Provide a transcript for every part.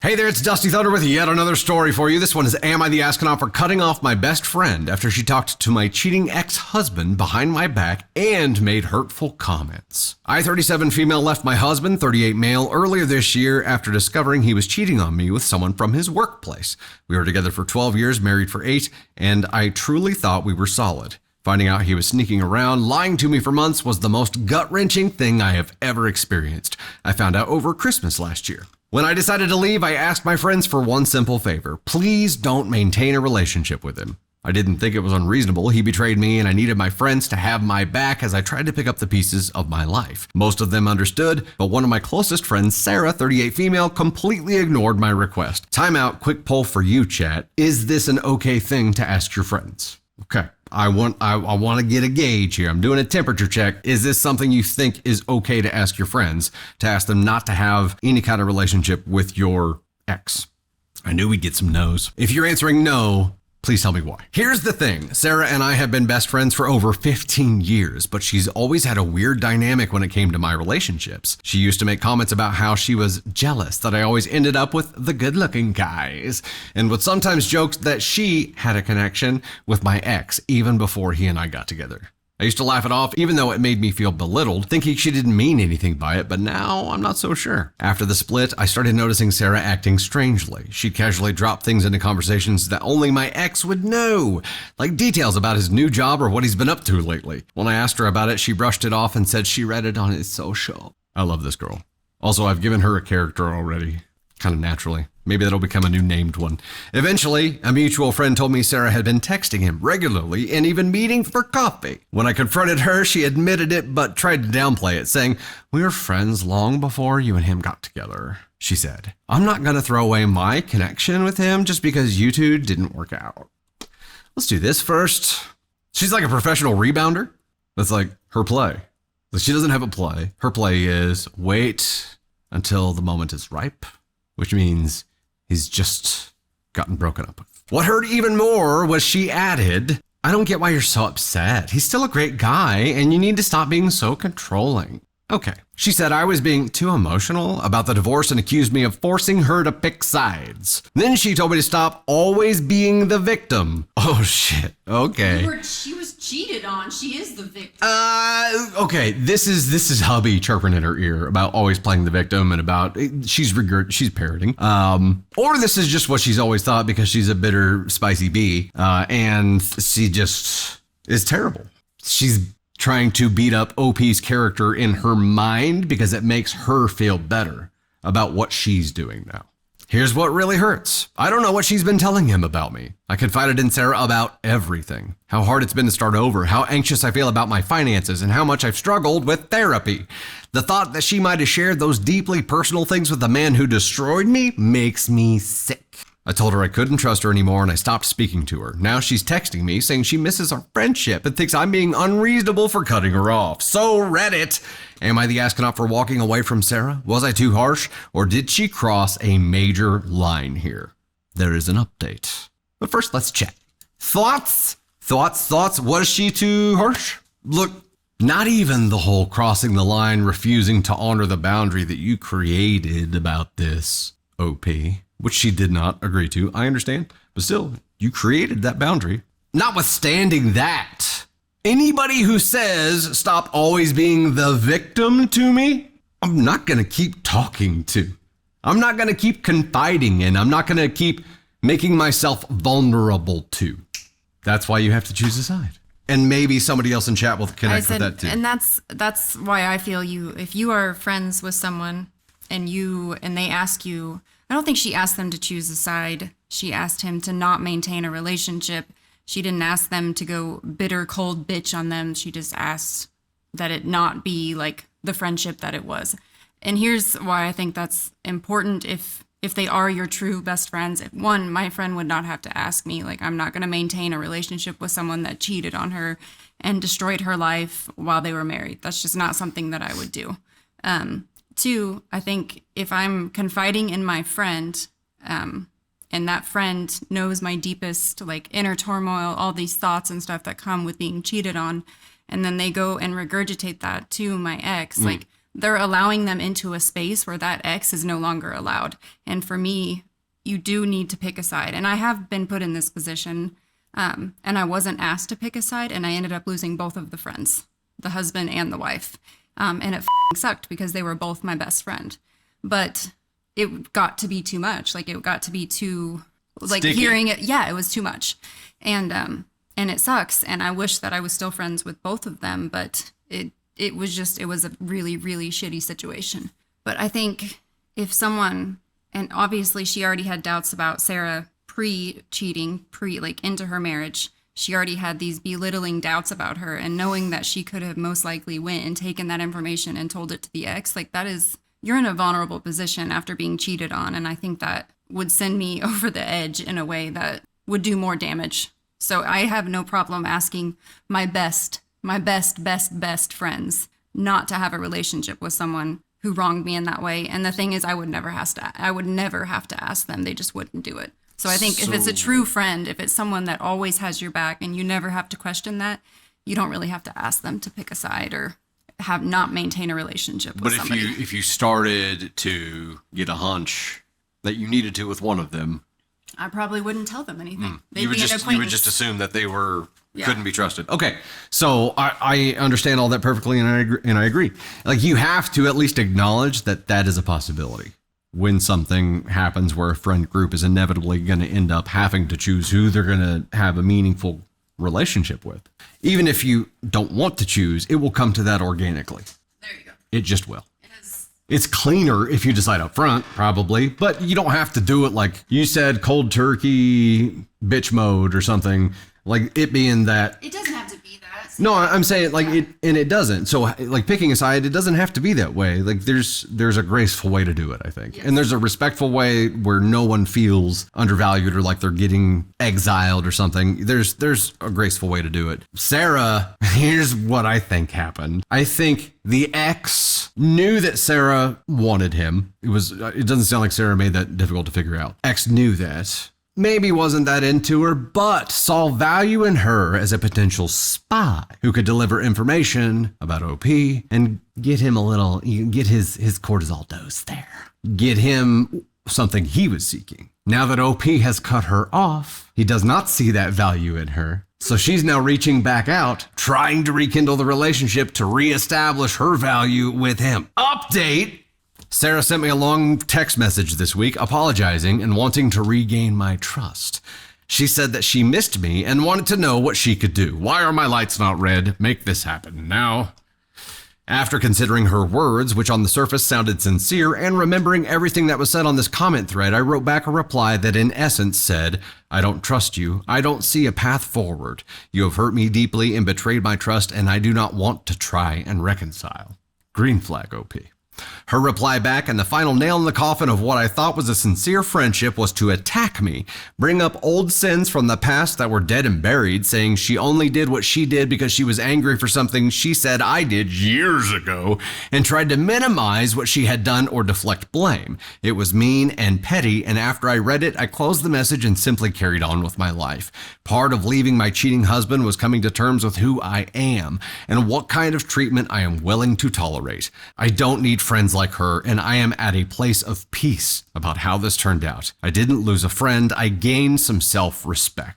Hey there, it's Dusty Thunder with yet another story for you. This one is Am I the Astronaut for cutting off my best friend after she talked to my cheating ex-husband behind my back and made hurtful comments. I, 37 female, left my husband, 38 male, earlier this year after discovering he was cheating on me with someone from his workplace. We were together for 12 years, married for 8, and I truly thought we were solid. Finding out he was sneaking around, lying to me for months was the most gut-wrenching thing I have ever experienced. I found out over Christmas last year. When I decided to leave, I asked my friends for one simple favor. Please don't maintain a relationship with him. I didn't think it was unreasonable. He betrayed me and I needed my friends to have my back as I tried to pick up the pieces of my life. Most of them understood, but one of my closest friends, Sarah, 38 female, completely ignored my request. Time out, quick poll for you, chat. Is this an okay thing to ask your friends? Okay. I want to get a gauge here. I'm doing a temperature check. Is this something you think is okay to ask your friends, to ask them not to have any kind of relationship with your ex? I knew we'd get some no's. If you're answering no, please tell me why. Here's the thing. Sarah and I have been best friends for over 15 years, but she's always had a weird dynamic when it came to my relationships. She used to make comments about how she was jealous that I always ended up with the good-looking guys, and would sometimes joke that she had a connection with my ex even before he and I got together. I used to laugh it off, even though it made me feel belittled, thinking she didn't mean anything by it, but now I'm not so sure. After the split, I started noticing Sarah acting strangely. She'd casually drop things into conversations that only my ex would know, like details about his new job or what he's been up to lately. When I asked her about it, she brushed it off and said she read it on his social. I love this girl. Also, I've given her a character already, kind of naturally. Maybe that'll become a new named one. Eventually, a mutual friend told me Sarah had been texting him regularly and even meeting for coffee. When I confronted her, she admitted it but tried to downplay it, saying, "We were friends long before you and him got together," she said. "I'm not going to throw away my connection with him just because you two didn't work out. Let's do this first." She's like a professional rebounder. That's like her play. But she doesn't have a play. Her play is wait until the moment is ripe, which means he's just gotten broken up with. What hurt even more was she added, "I don't get why you're so upset. He's still a great guy and you need to stop being so controlling." Okay. She said I was being too emotional about the divorce and accused me of forcing her to pick sides. Then she told me to stop always being the victim. Oh shit. Okay. She was cheated on. She is the victim. Okay. This is hubby chirping in her ear about always playing the victim and about she's parroting. Or this is just what she's always thought because she's a bitter, spicy bee. And she just is terrible. She's trying to beat up OP's character in her mind because it makes her feel better about what she's doing now. Here's what really hurts. I don't know what she's been telling him about me. I confided in Sarah about everything. How hard it's been to start over, how anxious I feel about my finances, and how much I've struggled with therapy. The thought that she might have shared those deeply personal things with the man who destroyed me makes me sick. I told her I couldn't trust her anymore and I stopped speaking to her. Now she's texting me saying she misses our friendship and thinks I'm being unreasonable for cutting her off. So Reddit, am I the astronaut for walking away from Sarah? Was I too harsh? Or did she cross a major line here? There is an update. But first, let's chat. Thoughts? Was she too harsh? Look, not even the whole crossing the line, refusing to honor the boundary that you created about this, OP. Which she did not agree to, I understand. But still, you created that boundary. Notwithstanding that, anybody who says stop always being the victim to me, I'm not going to keep talking to. I'm not going to keep confiding in. I'm not going to keep making myself vulnerable to. That's why you have to choose a side. And maybe somebody else in chat will connect with that too. And that's why I feel if you are friends with someone and they ask you, I don't think she asked them to choose a side. She asked him to not maintain a relationship. She didn't ask them to go bitter, cold bitch on them. She just asked that it not be like the friendship that it was. And here's why I think that's important. If they are your true best friends, one, my friend would not have to ask me, like, I'm not going to maintain a relationship with someone that cheated on her and destroyed her life while they were married. That's just not something that I would do. Two, I think if I'm confiding in my friend, and that friend knows my deepest, like, inner turmoil, all these thoughts and stuff that come with being cheated on, and then they go and regurgitate that to my ex, like, they're allowing them into a space where that ex is no longer allowed. And for me, you do need to pick a side. And I have been put in this position, and I wasn't asked to pick a side, and I ended up losing both of the friends, the husband and the wife. And it sucked because they were both my best friend. But it got to be too much. Like, it got to be too, like, sticky. Hearing it. Yeah, it was too much. And it sucks. And I wish that I was still friends with both of them, but it was a really, really shitty situation. But I think if someone, and obviously she already had doubts about Sarah pre-cheating, like into her marriage, she already had these belittling doubts about her, and knowing that she could have most likely went and taken that information and told it to the ex, like, that is, you're in a vulnerable position after being cheated on. And I think that would send me over the edge in a way that would do more damage. So I have no problem asking my best friends not to have a relationship with someone who wronged me in that way. And the thing is, I would never have to ask them. They just wouldn't do it. So I think if it's a true friend, if it's someone that always has your back and you never have to question that, you don't really have to ask them to pick a side or not maintain a relationship with somebody. But if you started to get a hunch that you needed to with one of them, I probably wouldn't tell them anything. you would just assume that they couldn't be trusted. Okay, so I understand all that perfectly, and I agree. Like, you have to at least acknowledge that is a possibility. When something happens where a friend group is inevitably going to end up having to choose who they're going to have a meaningful relationship with. Even if you don't want to choose, it will come to that organically. There you go. It just will. It's cleaner if you decide up front, probably, but you don't have to do it like you said, cold turkey, bitch mode or something. Like, it being that. It doesn't have to be that. No, I'm saying like it doesn't. So like, picking a side, it doesn't have to be that way. Like, there's a graceful way to do it, I think. Yes. And there's a respectful way where no one feels undervalued or like they're getting exiled or something. There's a graceful way to do it. Sarah, here's what I think happened. I think the ex knew that Sarah wanted him. It doesn't sound like Sarah made that difficult to figure out. Ex knew that. Maybe wasn't that into her, but saw value in her as a potential spy who could deliver information about OP and get him get his cortisol dose there. Get him something he was seeking. Now that OP has cut her off, he does not see that value in her. So she's now reaching back out, trying to rekindle the relationship to reestablish her value with him. Update! Sarah sent me a long text message this week apologizing and wanting to regain my trust. She said that she missed me and wanted to know what she could do. Why are my lights not red? Make this happen now. After considering her words, which on the surface sounded sincere, and remembering everything that was said on this comment thread, I wrote back a reply that in essence said, I don't trust you. I don't see a path forward. You have hurt me deeply and betrayed my trust, and I do not want to try and reconcile. Green flag, OP. Her reply back and the final nail in the coffin of what I thought was a sincere friendship was to attack me, bring up old sins from the past that were dead and buried, saying she only did what she did because she was angry for something she said I did years ago, and tried to minimize what she had done or deflect blame. It was mean and petty, and after I read it, I closed the message and simply carried on with my life. Part of leaving my cheating husband was coming to terms with who I am and what kind of treatment I am willing to tolerate. I don't need friends like her, and I am at a place of peace about how this turned out. I didn't lose a friend. I gained some self-respect.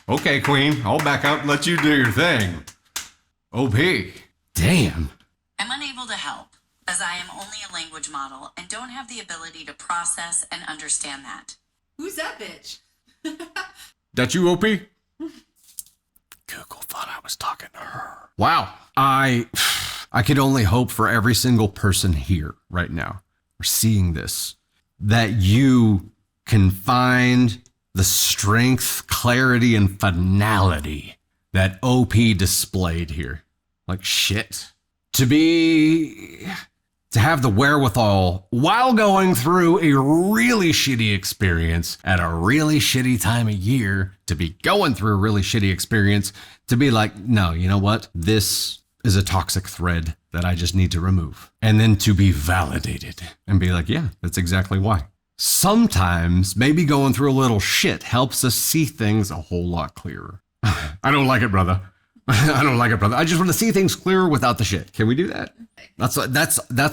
Okay, Queen, I'll back up and let you do your thing. OP. Damn. I'm unable to help, as I am only a language model and don't have the ability to process and understand that. Who's that bitch? That you, OP? Google thought I was talking to her. Wow. I could only hope for every single person here right now, or seeing this, that you can find the strength, clarity, and finality that OP displayed here. Like, shit. To have the wherewithal while going through a really shitty experience at a really shitty time of year, to be going through a really shitty experience, to be like, no, you know what? This is a toxic thread that I just need to remove. And then to be validated and be like, yeah, that's exactly why. Sometimes maybe going through a little shit helps us see things a whole lot clearer. I don't like it, brother. I don't like it, brother. I just want to see things clearer without the shit. Can we do that? That's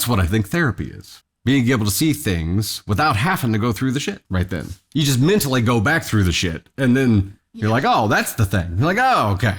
what I think therapy is. Being able to see things without having to go through the shit right then. You just mentally go back through the shit and then you're like, oh, that's the thing. You're like, oh, okay.